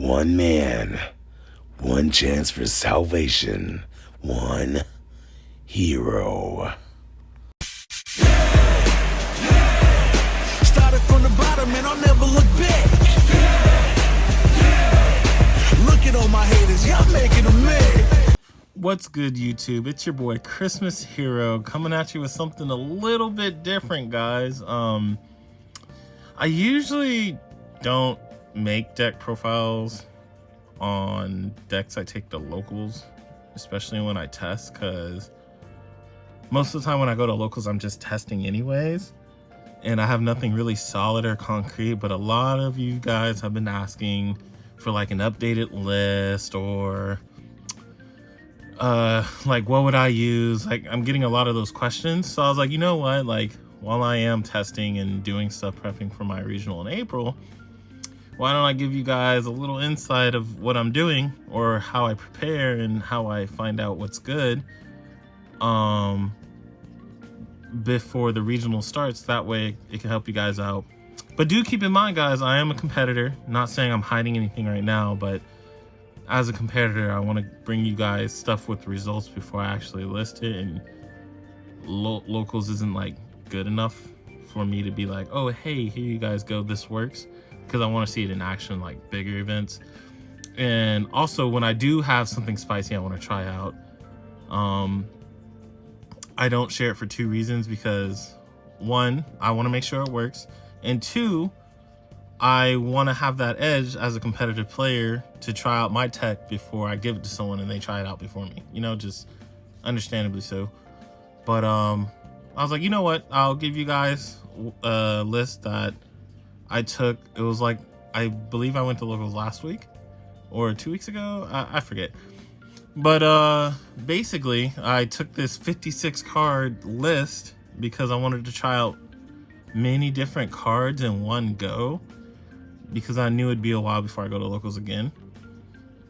One man, one chance for salvation, one hero. Started from the bottom and I'll never look back. Look at all my haters, y'all making them mad. What's good, YouTube? It's your boy Christmas Hero coming at you with something a little bit different, guys. I usually don't make deck profiles on decks I take to locals, especially when I test, because most of the time when I go to locals I'm just testing anyways, and I have nothing really solid or concrete. But a lot of you guys have been asking for like an updated list, or like what would I use. Like, I'm getting a lot of those questions, so I was like, you know what, like while I am testing and doing stuff, prepping for my regional in April, why don't I give you guys a little insight of what I'm doing, or how I prepare and how I find out what's good before the regional starts. That way it can help you guys out. But do keep in mind, guys, I am a competitor. Not saying I'm hiding anything right now, but as a competitor, I want to bring you guys stuff with results before I actually list it. And locals isn't like good enough for me to be like, oh, hey, here you guys go, this works. Because I want to see it in action, like bigger events. And also, when I do have something spicy I want to try out, I don't share it for two reasons. Because one, I want to make sure it works, and two, I want to have that edge as a competitive player to try out my tech before I give it to someone and they try it out before me, you know, just understandably so. But I was like, you know what, I'll give you guys a list that I took. It was like, I believe I went to locals last week or 2 weeks ago, I forget. But basically I took this 56 card list because I wanted to try out many different cards in one go, because I knew it'd be a while before I go to locals again.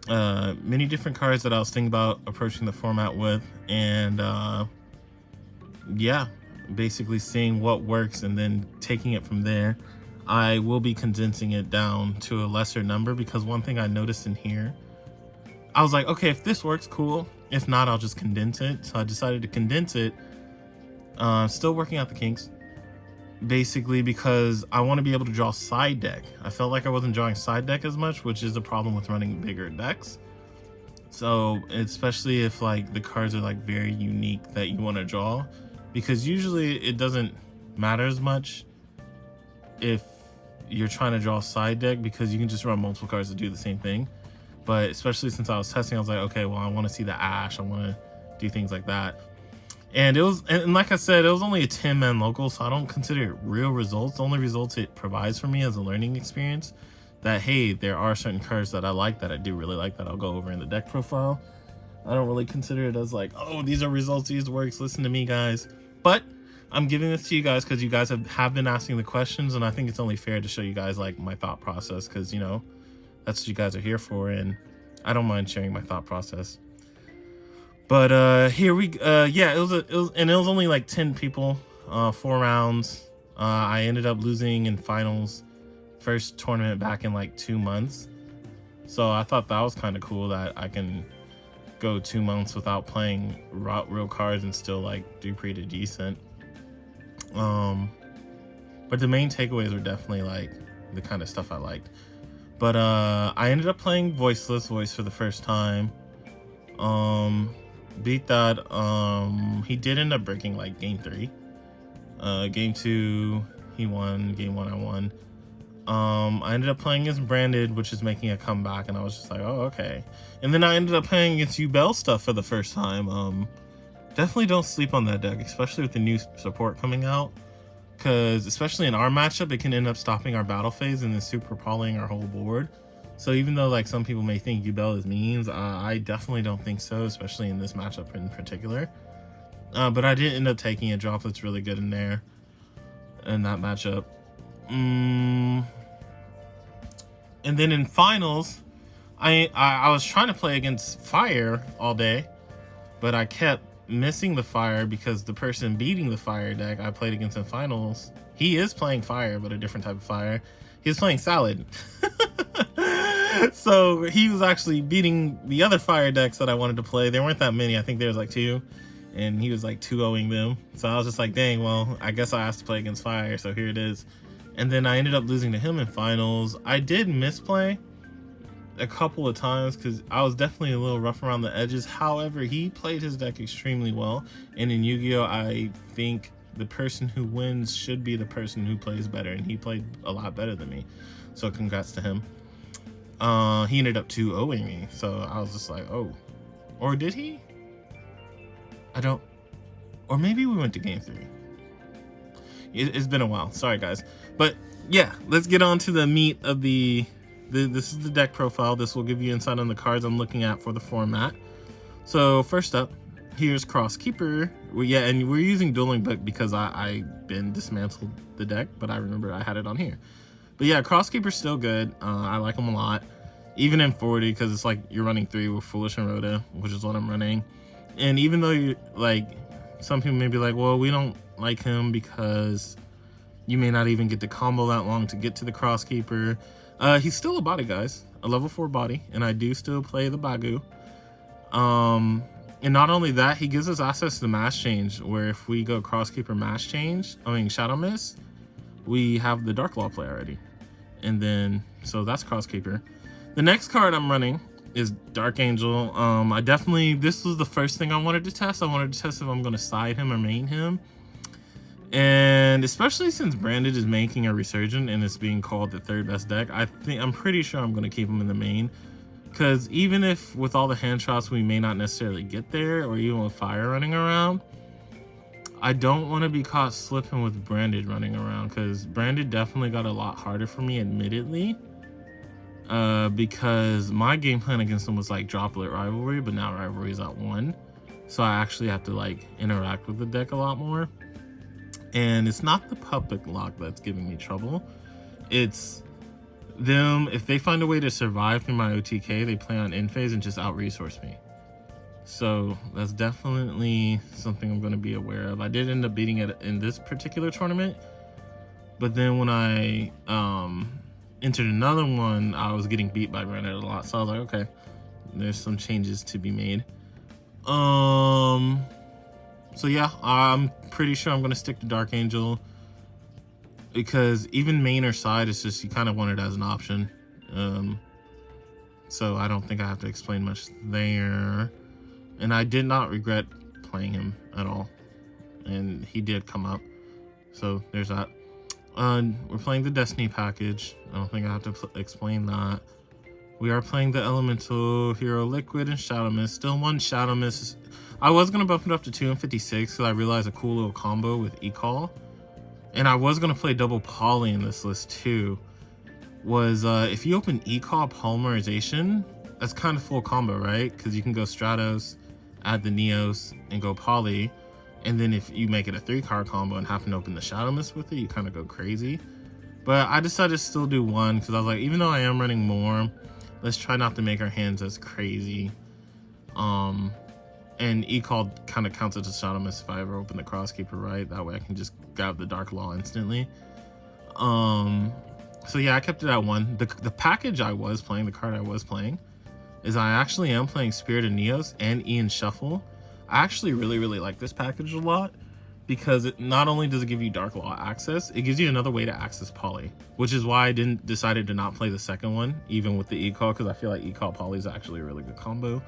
Many different cards that I was thinking about approaching the format with, and yeah, basically seeing what works and then taking it from there. I will be condensing it down to a lesser number, because one thing I noticed in here, I was like, okay, if this works, cool. If not, I'll just condense it. So I decided to condense it. Still working out the kinks, basically, because I want to be able to draw side deck. I felt like I wasn't drawing side deck as much, which is a problem with running bigger decks. So especially if like the cards are like very unique that you want to draw, because usually it doesn't matter as much if you're trying to draw side deck, because you can just run multiple cards to do the same thing. But especially since I was testing, I was like, okay, well, I want to see the ash, I want to do things like that. And it was, and like I said, it was only a 10-man local, so I don't consider it real results. The only results it provides for me as a learning experience, that hey, there are certain cards that I like, that I do really like, that I'll go over in the deck profile. I don't really consider it as like, oh, these are results, these works, listen to me, guys. But I'm giving this to you guys because you guys have been asking the questions, and I think it's only fair to show you guys like my thought process, because, you know, that's what you guys are here for, and I don't mind sharing my thought process. But here we yeah, it was only like 10 people, 4 rounds. I ended up losing in finals, first tournament back in like 2 months. So I thought that was kind of cool, that I can go 2 months without playing real cards and still like do pretty decent. But the main takeaways were definitely like the kind of stuff I liked. But I ended up playing voiceless voice for the first time. Beat that. He did end up breaking like game 3. Game 2 he won, game 1 I won. I ended up playing against Branded, which is making a comeback, and I was just like, oh, okay. And then I ended up playing against Ubel stuff for the first time. Definitely don't sleep on that deck, especially with the new support coming out, because especially in our matchup, it can end up stopping our battle phase and then super polying our whole board. So even though like some people may think Ubel is memes, I definitely don't think so, especially in this matchup in particular. But I did end up taking a drop that's really good in there, in that matchup. And then in finals, I was trying to play against fire all day, but I kept missing the fire because the person beating the fire deck I played against in finals, he is playing fire, but a different type of fire. He was playing salad. So he was actually beating the other fire decks that I wanted to play. There weren't that many. I think there was like 2. And he was like 2-0ing them. So I was just like, dang, well, I guess I have to play against fire. So here it is. And then I ended up losing to him in finals. I did misplay a couple of times because I was definitely a little rough around the edges. However, he played his deck extremely well. And in Yu-Gi-Oh, I think the person who wins should be the person who plays better. And he played a lot better than me. So congrats to him. He ended up 2-0ing me. So I was just like, oh. Or did he? I don't, or maybe we went to game 3. It's been a while. Sorry, guys. But yeah, let's get on to the meat of this is the deck profile. This will give you insight on the cards I'm looking at for the format. So first up, here's Cross Keeper. Yeah, and we're using Dueling Book because I been dismantled the deck, but I remember I had it on here. But yeah, Cross Keeper's still good. I like him a lot. Even in 40, because it's like you're running 3 with Foolish and Rhoda, which is what I'm running. And even though you like, some people may be like, well, we don't like him because you may not even get the combo that long to get to the Cross Keeper. He's still a body, guys, a level 4 body, and I do still play the Bagu. And not only that, he gives us access to the Mass Change, where if we go Cross Keeper Mass Change, Shadow Mist, we have the Dark Law play already. And then, so that's Cross Keeper. The next card I'm running is Dark Angel. This was the first thing I wanted to test. I wanted to test if I'm going to side him or main him. And especially since Branded is making a resurgence and it's being called the 3rd best deck, I'm pretty sure I'm going to keep him in the main. Because even if with all the hand shots we may not necessarily get there, or even with fire running around, I don't want to be caught slipping with Branded running around, because Branded definitely got a lot harder for me, admittedly. Because my game plan against them was like Droplet Rivalry, but now Rivalry is at 1. So I actually have to like interact with the deck a lot more. And it's not the Puppet Lock that's giving me trouble. It's them, if they find a way to survive through my OTK, they play on end phase and just out-resource me. So that's definitely something I'm going to be aware of. I did end up beating it in this particular tournament. But then when I entered another one, I was getting beat by Branded a lot. So I was like, okay, there's some changes to be made. So yeah, I'm pretty sure I'm going to stick to Dark Angel, because even main or side, it's just you kind of want it as an option. So I don't think I have to explain much there. And I did not regret playing him at all. And he did come up. So there's that. We're playing the Destiny package. I don't think I have to explain that. We are playing the Elemental, Hero Liquid, and Shadow Mist. Still 1 Shadow Mist. I was going to bump it up to 256 because I realized a cool little combo with E-Call. And I was going to play double Poly in this list too. Was if you open E-Call Polymerization, that's kind of full combo, right? Because you can go Stratos, add the Neos, and go Poly. And then if you make it a 3-card combo and happen to open the Shadow Mist with it, you kind of go crazy. But I decided to still do 1 because I was like, even though I am running more, let's try not to make our hands as crazy. And E-Call kind of counts as a Shadow Mist if I ever open the Cross Keeper, right? That way I can just grab the Dark Law instantly. So yeah, I kept it at 1. The package I was playing, the card I was playing, is I actually am playing Spirit of Neos and Ian Shuffle. I actually really like this package a lot, because it not only does it give you Dark Law access, it gives you another way to access Poly, which is why I decided to not play the second one, even with the E-Call, because I feel like E-Call Poly is actually a really good combo.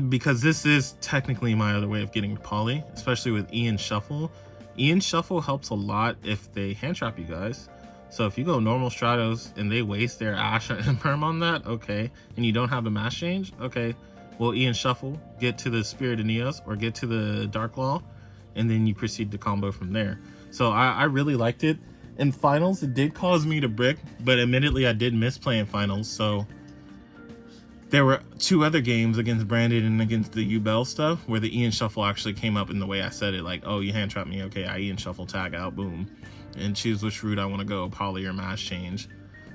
Because this is technically my other way of getting Poly, especially with Ian Shuffle. Ian Shuffle helps a lot if they hand trap you guys. So if you go normal Stratos and they waste their Ash and Perm on that, okay, and you don't have the Mass Change, okay, well, Ian Shuffle, get to the Spirit of Neos or get to the Dark Law, and then you proceed to combo from there. So I really liked it. In finals, it did cause me to brick, but admittedly I did miss playing finals. So there were 2 other games against Branded and against the U-Bell stuff where the Ian Shuffle actually came up in the way I said it, like, oh, you hand trap me, okay, I Ian Shuffle, tag out, boom, and choose which route I want to go, Poly or Mass Change.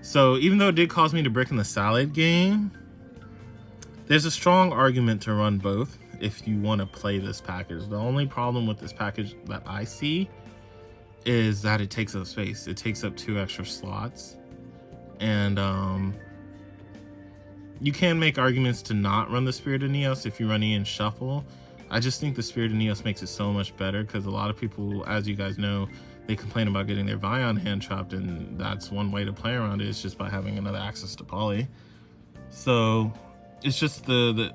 So even though it did cause me to brick in the Salad game, there's a strong argument to run both if you want to play this package. The only problem with this package that I see is that it takes up space. It takes up 2 extra slots. And you can make arguments to not run the Spirit of Neos if you're running in Shuffle. I just think the Spirit of Neos makes it so much better, because a lot of people, as you guys know, they complain about getting their Vion hand trapped, and that's one way to play around it, is just by having another access to Poly. So it's just the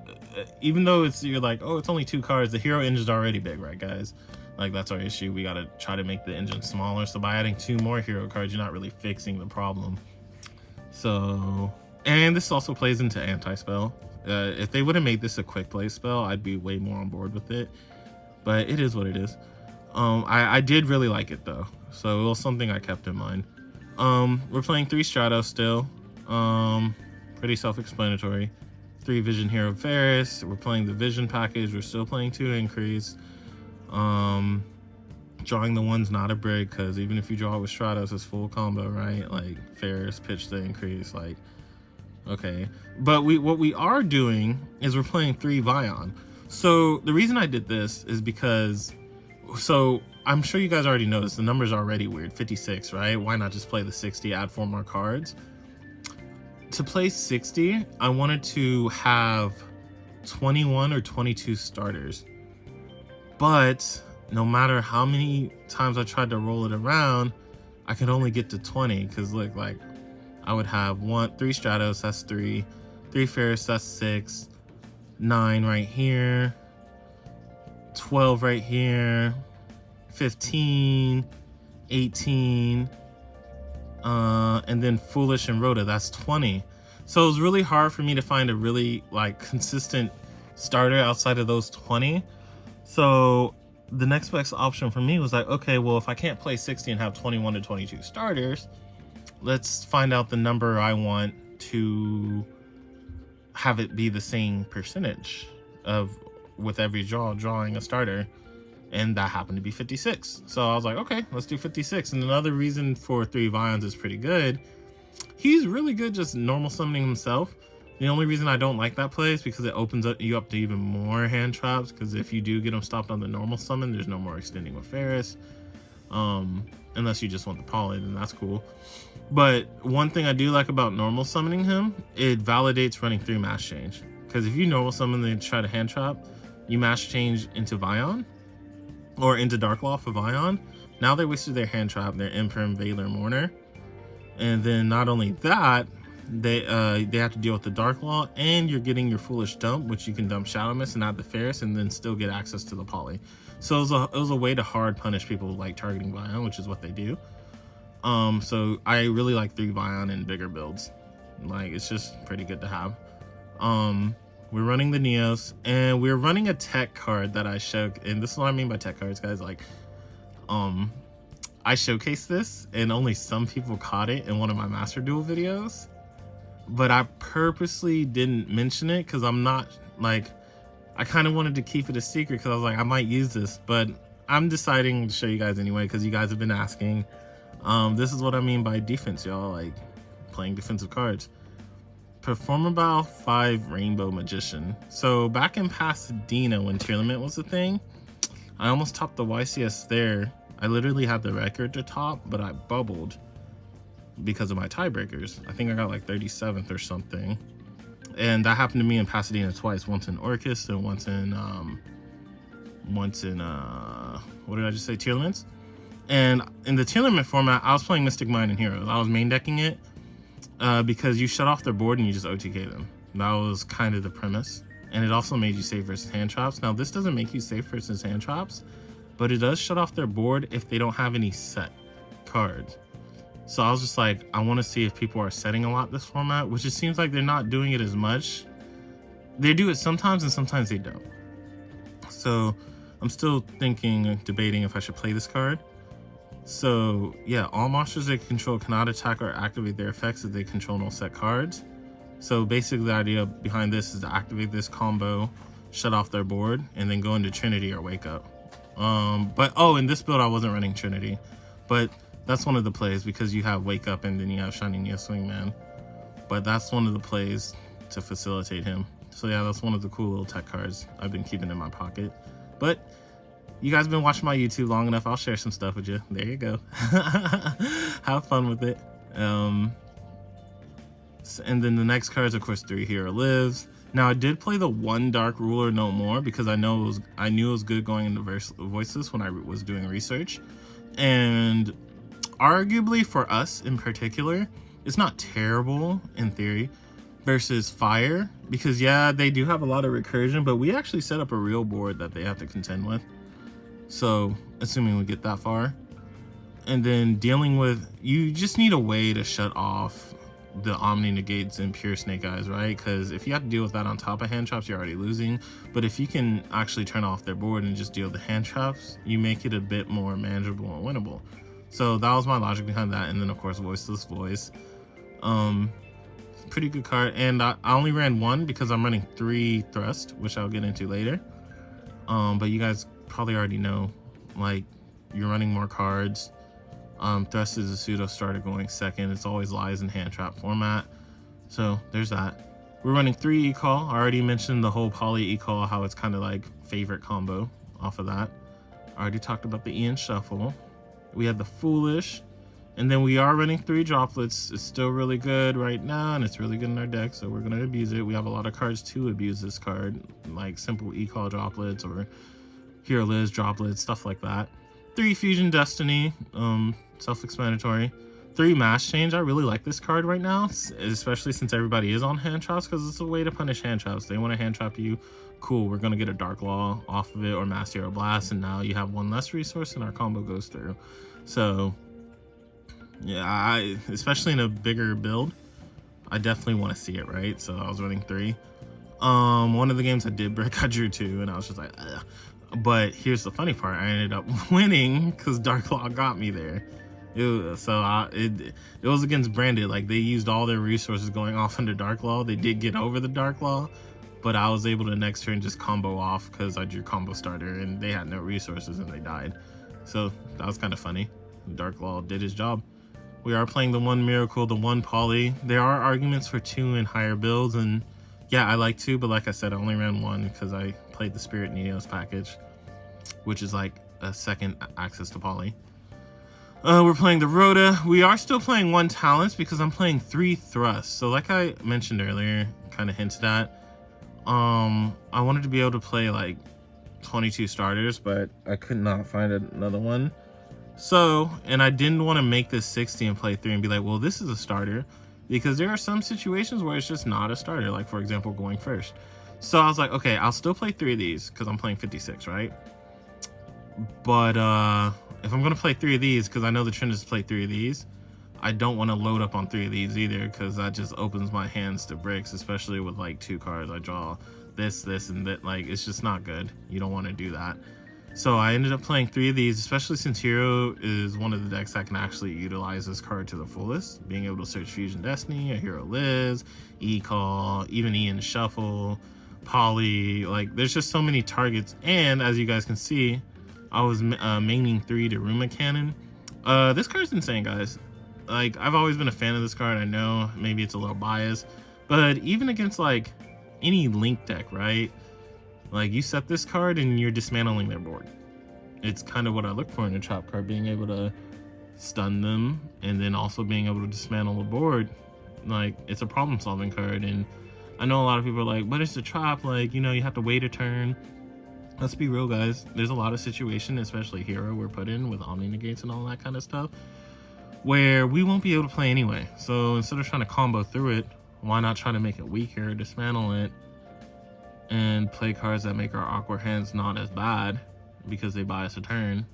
even though you're like, oh, it's only 2 cards, the hero engine's already big, right, guys? Like, that's our issue. We gotta try to make the engine smaller. So by adding 2 more hero cards, you're not really fixing the problem. So, and this also plays into anti-spell. If they would have made this a quick play spell, I'd be way more on board with it. But it is what it is. I did really like it though, so it was something I kept in mind. We're playing 3 Stratos still. Pretty self-explanatory. 3 Vision Hero Ferris. We're playing the Vision package. We're still playing 2 Increase. Drawing the 1's not a break, because even if you draw it with Stratos, it's full combo, right? Like, Ferris, pitch the Increase, like, okay. But what we are doing is we're playing 3 Vion. So the reason I did this is because, so I'm sure you guys already noticed the number's already weird, 56, right? Why not just play the 60, add 4 more cards? To play 60, I wanted to have 21 or 22 starters. But no matter how many times I tried to roll it around, I could only get to 20, because look, like, I would have 3 Stratos, that's 3 Ferris, that's 6, 9 right here, 12 right here, 15, 18, and then Foolish and Rhoda, that's 20. So it was really hard for me to find a really like consistent starter outside of those 20. So the next best option for me was like, okay, well, if I can't play 60 and have 21 to 22 starters, let's find out the number I want to have it be the same percentage of with every drawing a starter. And that happened to be 56. So I was like, okay, let's do 56. And another reason for 3 Vions is pretty good. He's really good just normal summoning himself. The only reason I don't like that play is because it opens you up to even more hand traps. Because if you do get him stopped on the normal summon, there's no more extending with Ferris. Unless you just want the Poly, then that's cool. But one thing I do like about normal summoning him, it validates running 3 Mass Change. Because if you normal summon and try to hand trap, you Mass Change into Vion. Or into Dark Law for Vion. Now they wasted their hand trap, their Imperm, Valor, Mourner. And then not only that, they have to deal with the Dark Law, and you're getting your Foolish Dump, which you can dump Shadow Mist and add the Ferris, and then still get access to the Poly. So it was a way to hard punish people like targeting Vion, which is what they do. So I really like 3 Vion in bigger builds. Like, it's just pretty good to have. We're running the Neos, and we're running a tech card that I showed, and this is what I mean by tech cards, guys. Like, I showcased this, and only some people caught it in one of my Master Duel videos, but I purposely didn't mention it because I'm not, like, I kind of wanted to keep it a secret because I was like, I might use this, but I'm deciding to show you guys anyway because you guys have been asking. This is what I mean by defense, y'all, like, playing defensive cards. Performable 5 Rainbow Magician. So back in Pasadena when Tier Limit was a thing, I almost topped the YCS there. I literally had the record to top, but I bubbled because of my tiebreakers. I think I got like 37th or something. And that happened to me in Pasadena twice, once in Orcus and once in what did I just say, Tier Limits? And in the Tier Limit format, I was playing Mystic Mind and Heroes. I was main decking it. Because you shut off their board and you just OTK them. That was kind of the premise. And it also made you safe versus hand traps. Now, this doesn't make you safe versus hand traps, but it does shut off their board if they don't have any set cards. So I was just like, I want to see if people are setting a lot this format, which it seems like they're not doing it as much. They do it sometimes and sometimes they don't. So I'm still debating if I should play this card. So yeah, all monsters they control cannot attack or activate their effects if they control no set cards. So basically the idea behind this is to activate this combo, shut off their board, and then go into Trinity or Wake Up. But in this build I wasn't running Trinity, but that's one of the plays because you have Wake Up and then you have Shining Neo Swingman. But that's one of the plays to facilitate him. So yeah, that's one of the cool little tech cards I've been keeping in my pocket. But you guys have been watching my YouTube long enough. I'll share some stuff with you. There you go. Have fun with it. And then the next card is, of course, 3 Hero Lives. Now, I did play the 1 Dark Ruler no more because I knew it was good going into Voiceless when I was doing research. And arguably for us in particular, it's not terrible in theory versus Fire, because yeah, they do have a lot of recursion, but we actually set up a real board that they have to contend with. So assuming we get that far. And then dealing with, you just need a way to shut off the Omni Negates and Pure Snake Eyes, right? Because if you have to deal with that on top of hand traps, you're already losing. But if you can actually turn off their board and just deal the hand traps, you make it a bit more manageable and winnable. So that was my logic behind that. And then of course, Voiceless Voice. Pretty good card. And I only ran 1 because I'm running 3 Thrust, which I'll get into later. But you guys probably already know, like, you're running more cards. Thrust is a pseudo starter going second. It's always lies in hand trap format. So there's that. We're running 3 E-Call. I already mentioned the whole poly E-Call, how it's kind of like favorite combo off of that. I already talked about the Ian Shuffle. We had the Foolish. And then we are running 3 Droplets. It's still really good right now, and it's really good in our deck, so we're going to abuse it. We have a lot of cards to abuse this card, like simple E-Call Droplets or Hero Liz Droplets, stuff like that. 3 Fusion Destiny, self-explanatory. 3 Mass Change. I really like this card right now, especially since everybody is on hand traps, because it's a way to punish hand traps. They want to hand trap you. Cool, we're going to get a Dark Law off of it or Mass Hero Blast, and now you have 1 less resource and our combo goes through. So yeah, especially in a bigger build, I definitely want to see it, right? So I was running 3. One of the games I did break, I drew 2, and I was just like, ugh. But here's the funny part: I ended up winning because Dark Law got me there. It was against Branded. Like, they used all their resources going off under Dark Law. They did get over the Dark Law, but I was able to next turn just combo off because I drew combo starter, and they had no resources and they died. So that was kind of funny. Dark Law did his job. We are playing the 1 Miracle, the 1 Poly. There are arguments for 2 and higher builds, and yeah, I like 2, but like I said, I only ran 1 because I played the Spirit Neos package, which is like a second access to Poly. We're playing the Rhoda. We are still playing 1 Talents because I'm playing 3 Thrusts. So like I mentioned earlier, kind of hinted at, I wanted to be able to play like 22 starters, but I could not find another one. So, and I didn't want to make this 60 and play 3 and be like, well, this is a starter, because there are some situations where it's just not a starter, like for example going first. So I was like, okay, I'll still play 3 of these because I'm playing 56, right? But if I'm going to play 3 of these, because I know the trend is to play 3 of these, I don't want to load up on 3 of these either, because that just opens my hands to bricks, especially with like 2 cards. I draw this, and that. Like, it's just not good. You don't want to do that. So I ended up playing 3 of these, especially since Hero is one of the decks that can actually utilize this card to the fullest. Being able to search Fusion Destiny, a Hero Liz, E-Call, even Ian Shuffle, Poly. Like, there's just so many targets. And as you guys can see, I was maining 3 Daruma Cannon. This card's insane, guys. Like, I've always been a fan of this card. I know maybe it's a little biased, but even against like any Link deck, right? Like, you set this card and you're dismantling their board. It's kind of what I look for in a trap card, being able to stun them and then also being able to dismantle the board. Like, it's a problem solving card. And I know a lot of people are like, but it's a trap, like, you know, you have to wait a turn. Let's be real, guys. There's a lot of situations, especially Hero, we're put in with Omni Negates and all that kind of stuff, where we won't be able to play anyway. So instead of trying to combo through it, why not try to make it weaker, dismantle it, and play cards that make our awkward hands not as bad because they buy us a turn.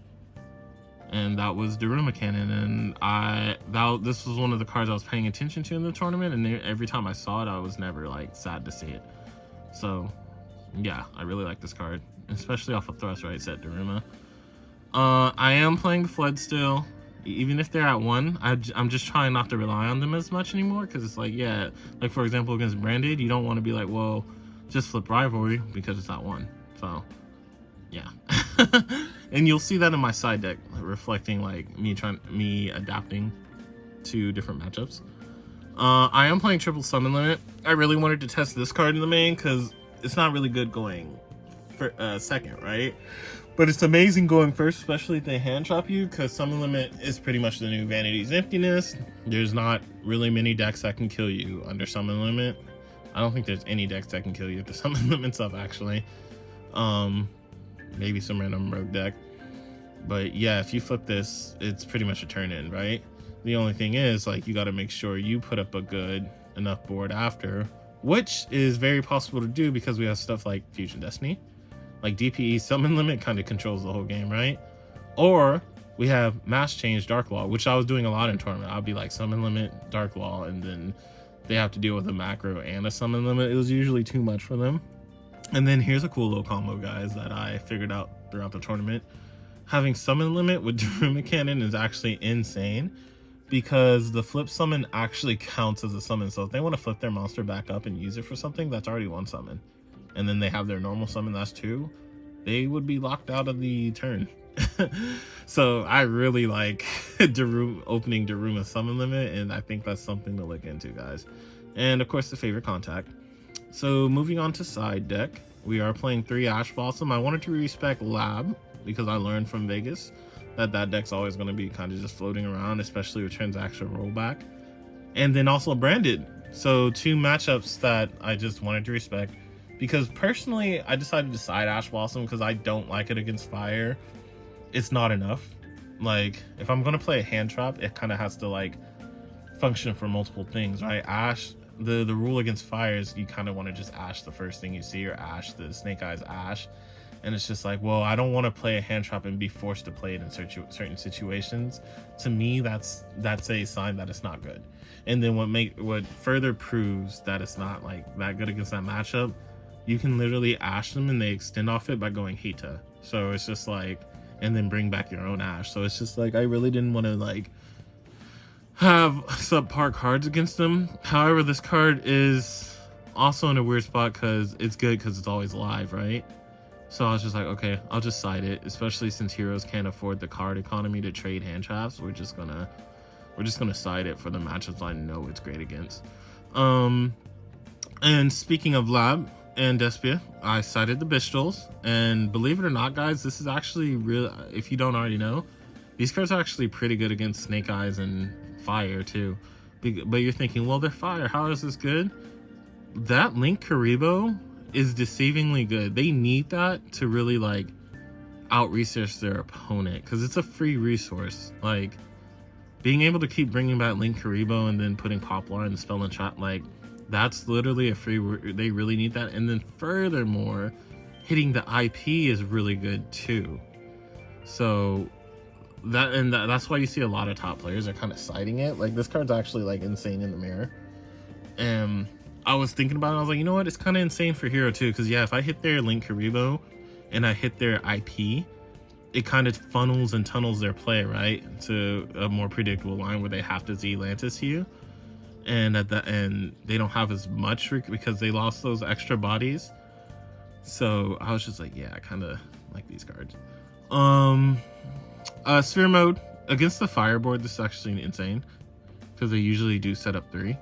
And that was Daruma Cannon, and this was one of the cards I was paying attention to in the tournament, and every time I saw it, I was never like sad to see it. So yeah, I really like this card, especially off of Thrust, right? Set Daruma. I am playing the Flood still. Even if they're at 1, I'm just trying not to rely on them as much anymore, because it's like, yeah, like for example against Branded, you don't want to be like, well, just flip Rivalry because it's at 1. So yeah. And you'll see that in my side deck, reflecting like me adapting to different matchups. I am playing Triple Summon Limit. I really wanted to test this card in the main because it's not really good going for second, right? But it's amazing going first, especially if they hand trap you, because Summon Limit is pretty much the new Vanity's Emptiness. There's not really many decks that can kill you under Summon Limit. I don't think there's any decks that can kill you if the Summon Limit's up, actually. Maybe some random rogue deck. But yeah, if you flip this, it's pretty much a turn in, right? The only thing is, like, you got to make sure you put up a good enough board after, which is very possible to do because we have stuff like Fusion Destiny. Like DPE Summon Limit kind of controls the whole game, right? Or we have Mass Change Dark Law, which I was doing a lot in tournament. I'll be like Summon Limit, Dark Law, and then they have to deal with a macro and a Summon Limit. It was usually too much for them. And then here's a cool little combo, guys, that I figured out throughout the tournament. Having Summon Limit with Daruma Cannon is actually insane because the flip summon actually counts as a summon. So if they want to flip their monster back up and use it for something, that's already one summon. And then they have their normal summon, that's two. They would be locked out of the turn. So I really like opening Daruma Summon Limit, and I think that's something to look into, guys. And of course, the favorite contact. So moving on to side deck, we are playing 3 Ash Blossom. I wanted to respec Lab because I learned from Vegas that deck's always going to be kind of just floating around, especially with transaction rollback. And then also Branded. So 2 matchups that I just wanted to respect because personally I decided to side Ash Blossom because I don't like it against fire. It's not enough. Like, if I'm going to play a hand trap, it kind of has to like function for multiple things, right? Ash, the rule against fire is you kind of want to just Ash the first thing you see, or Ash the Snake Eyes Ash. And it's just like, well, I don't want to play a hand trap and be forced to play it in certain situations. To me, that's a sign that it's not good. And then what further proves that it's not like that good against that matchup, you can literally Ash them and they extend off it by going Hita. So it's just like, and then bring back your own Ash. So it's just like, I really didn't want to like have subpar cards against them. However, this card is also in a weird spot because it's good because it's always live, right? So I was just like, okay, I'll just side it, especially since heroes can't afford the card economy to trade hand traps. We're just gonna side it for the matchups I know it's great against. And speaking of Lab and Despia, I sided the Bistals, and believe it or not, guys, this is actually real. If you don't already know, these cards are actually pretty good against Snake Eyes and Fire too. But you're thinking, well, they're Fire. How is this good? That Link Karibo is deceivingly good. They need that to really like out-research their opponent because it's a free resource. Like, being able to keep bringing back Link Karibo and then putting Poplar and Spell and Trap, like, that's literally a free. They really need that. And then furthermore, hitting the IP is really good too. So that's why you see a lot of top players are kind of citing it. Like, this card's actually like insane in the mirror. And I was thinking about it. I was like, you know what? It's kind of insane for Hero too. Because yeah, if I hit their Link Karibo and I hit their IP, it kind of funnels and tunnels their play, right, to a more predictable line where they have to Z-Lantis you. And at the end, they don't have as much because they lost those extra bodies. So I was just like, yeah, I kind of like these cards. Sphere mode against the Fireboard. This is actually insane because they usually do set up 3.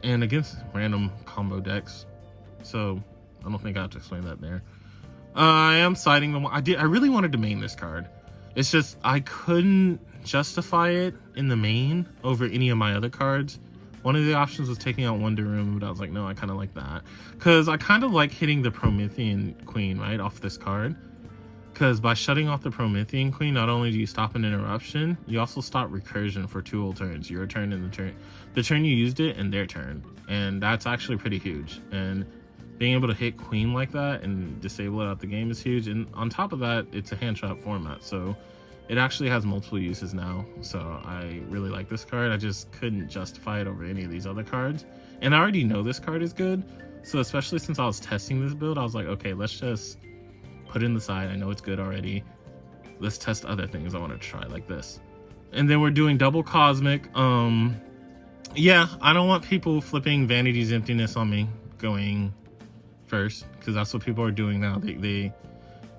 And against random combo decks, so I don't think I have to explain that there. I am siding them. I really wanted to main this card. It's just I couldn't justify it in the main over any of my other cards. One of the options was taking out one Daruma, but I was like, no, I kind of like that because I kind of like hitting the Promethean Queen right off this card. Because by shutting off the Promethean Queen, not only do you stop an interruption, you also stop recursion for 2 whole turns. Your turn and the turn you used it and their turn. And that's actually pretty huge. And being able to hit Queen like that and disable it out the game is huge. And on top of that, it's a hand trap format. So it actually has multiple uses now. So I really like this card. I just couldn't justify it over any of these other cards. And I already know this card is good. So especially since I was testing this build, I was like, okay, let's just put it in the side. I know it's good already. Let's test other things I want to try like this. And then we're doing double Cosmic. Yeah, I don't want people flipping Vanity's Emptiness on me going first because that's what people are doing now.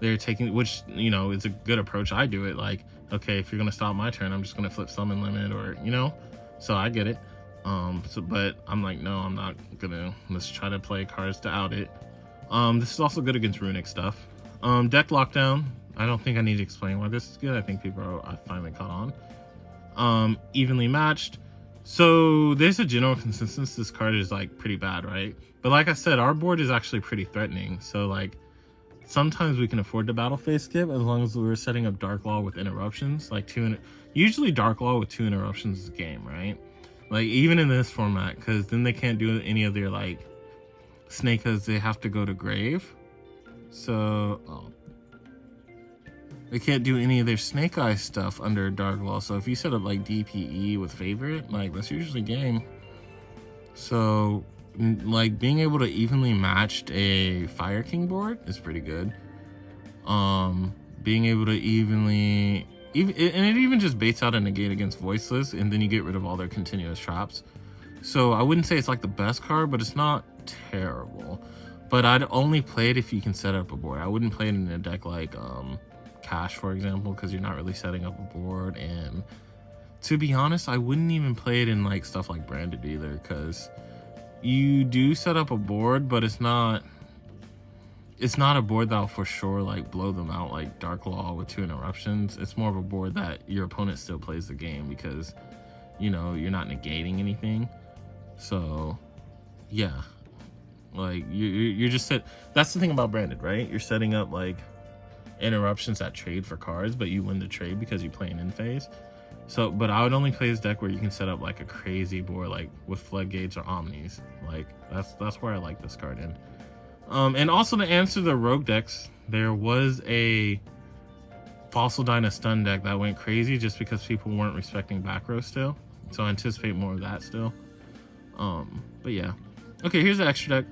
They're taking, which, you know, is a good approach. I do it like, okay, if you're gonna stop my turn, I'm just gonna flip Summon Limit, or, you know, so I get it. But I'm like, no, I'm not gonna. Let's try to play cards to out it. This is also good against Runic stuff. Deck Lockdown. I don't think I need to explain why this is good. I think people are finally caught on. Evenly matched. So there's a general consensus this card is like pretty bad, right? But like I said, our board is actually pretty threatening. So like sometimes we can afford the battle phase skip as long as we're setting up Dark Law with interruptions. Like usually Dark Law with 2 interruptions is a game, right? Like even in this format, because then they can't do any of their like Snakeas, they have to go to grave. So they can't do any of their Snake Eye stuff under Dark Law. So if you set up like DPE with favorite, like that's usually game. So like being able to evenly match a Fire King board is pretty good. Being able to evenly and it even just baits out a negate against Voiceless, and then you get rid of all their continuous traps. So I wouldn't say it's like the best card, but it's not terrible. But I'd only play it if you can set up a board. I wouldn't play it in a deck like Cash, for example, because you're not really setting up a board. And to be honest, I wouldn't even play it in like stuff like Branded either, because you do set up a board, but it's not a board that'll for sure like blow them out like Dark Law with 2 interruptions. It's more of a board that your opponent still plays the game because, you know, you're not negating anything. So yeah, like you're just that's the thing about Branded, right? You're setting up like interruptions that trade for cards, but you win the trade because you play an in phase. So, but I would only play this deck where you can set up like a crazy board, like with Floodgates or Omnis. Like that's where I like this card in. And also to answer the rogue decks, there was a Fossil Dyna stun deck that went crazy just because people weren't respecting back row still. So I anticipate more of that still. But yeah. Okay, here's the extra deck.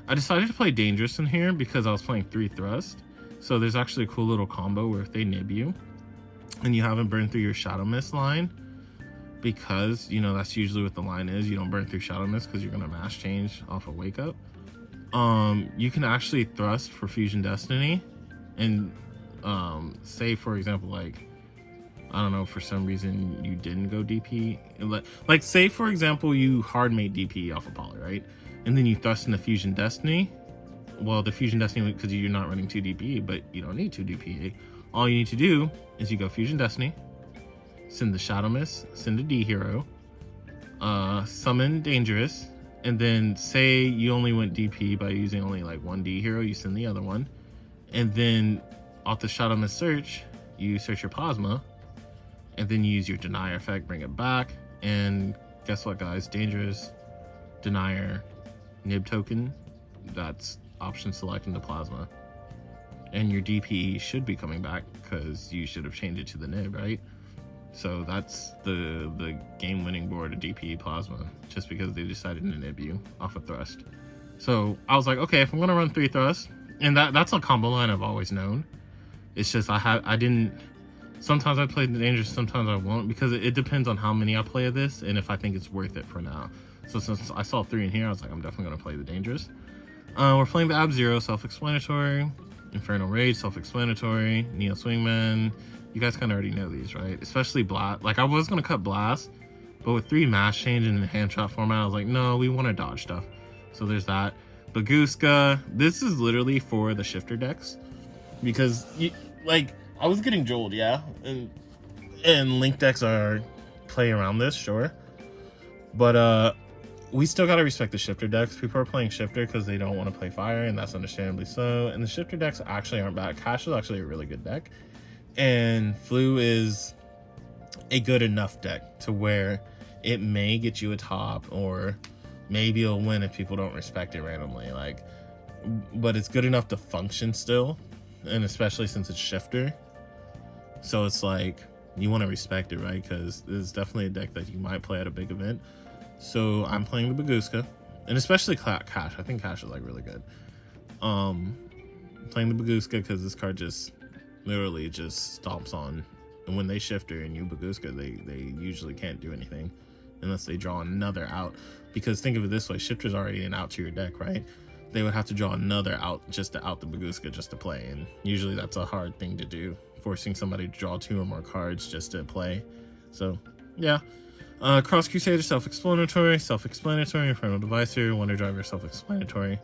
I decided to play Dangerous in here because I was playing 3 Thrust. So there's actually a cool little combo where if they nib you and you haven't burned through your Shadow Mist line, because, you know, that's usually what the line is. You don't burn through Shadow Mist because you're going to mass change off a Wake Up. You can actually thrust for Fusion Destiny and say, for example, like, I don't know, for some reason you didn't go DP. Like say, for example, you hard made DP off of Poly, right? And then you thrust into Fusion Destiny. Well, the Fusion Destiny, because you're not running 2 DPE, but you don't need 2 DPE. All you need to do is you go Fusion Destiny, send the Shadow Mist, send a D hero, summon Dangerous, and then say you only went DP by using only like 1 D hero, you send the other one. And then off the Shadow Mist search, you search your Plasma, and then you use your Denier effect, bring it back. And guess what, guys? Dangerous, Denier, Nib token, that's option select into Plasma. And your DPE should be coming back because you should have changed it to the Nib, right? So that's the game-winning board of DPE Plasma, just because they decided to nib you off of Thrust. So I was like, okay, if I'm gonna run 3 Thrusts, and that's a combo line I've always known. It's just I didn't. Sometimes I play the Dangerous, sometimes I won't, because it depends on how many I play of this and if I think it's worth it for now. So since I saw 3 in here, I was like, I'm definitely gonna play the Dangerous. We're playing the Ab-Zero, self-explanatory. Infernal Rage, self-explanatory. Neo Swingman. You guys kind of already know these, right? Especially Blast. Like, I was going to cut Blast, but with 3 mass change in the hand shot format, I was like, no, we want to dodge stuff. So there's that. Baguska. This is literally for the shifter decks. Because, I was getting Joeled, yeah? And Link decks are play around this, sure. But, we still got to respect the shifter decks. People are playing shifter because they don't want to play fire, and that's understandably so. And the shifter decks actually aren't bad. Cash is actually a really good deck. And Flu is a good enough deck to where it may get you a top, or maybe it'll win if people don't respect it randomly. But it's good enough to function still, and especially since it's shifter. So it's like, you want to respect it, right? Because it's definitely a deck that you might play at a big event. So I'm playing the Baguska, and especially Cash. I think Cash is really good. Playing the Baguska because this card just literally just stomps on, and when they shifter and you Baguska, they usually can't do anything unless they draw another out. Because think of it this way, shifter's already an out to your deck, right? They would have to draw another out just to out the Baguska just to play, and usually that's a hard thing to do, forcing somebody to draw 2 or more cards just to play. So yeah. Cross Crusader, self-explanatory, Infernal Devicer, Wonder Driver, self-explanatory.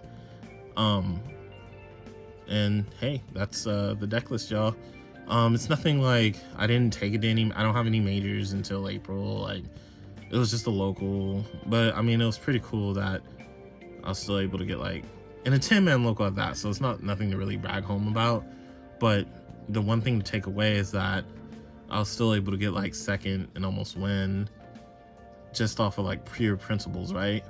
And hey, that's the deck list, y'all. It's nothing like I didn't take it to any. I don't have any majors until April. Like it was just a local, but I mean it was pretty cool that I was still able to get like in a 10-man local at that. So it's not nothing to really brag home about. But the one thing to take away is that I was still able to get like second and almost win just off of like pure principles, right?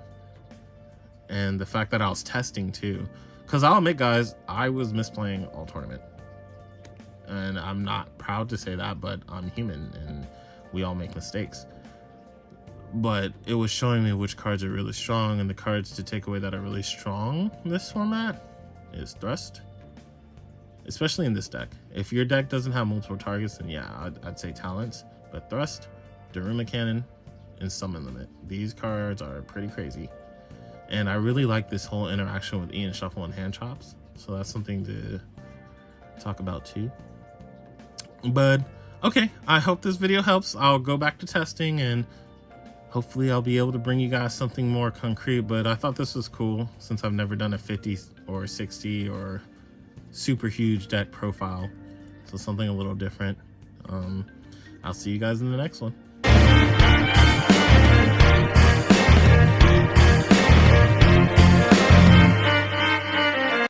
And the fact that I was testing too, because I'll admit, guys, I was misplaying all tournament. And I'm not proud to say that, but I'm human and we all make mistakes. But it was showing me which cards are really strong, and the cards to take away that are really strong in this format is Thrust, especially in this deck. If your deck doesn't have multiple targets, then yeah, I'd say Talents, but Thrust, Daruma Cannon, and Summon Limit. These cards are pretty crazy. And I really like this whole interaction with Ian Shuffle and Hand Chops, so that's something to talk about too. But okay, I hope this video helps. I'll go back to testing and hopefully I'll be able to bring you guys something more concrete. But I thought this was cool since I've never done a 50 or 60 or super huge deck profile, so something a little different. I'll see you guys in the next one.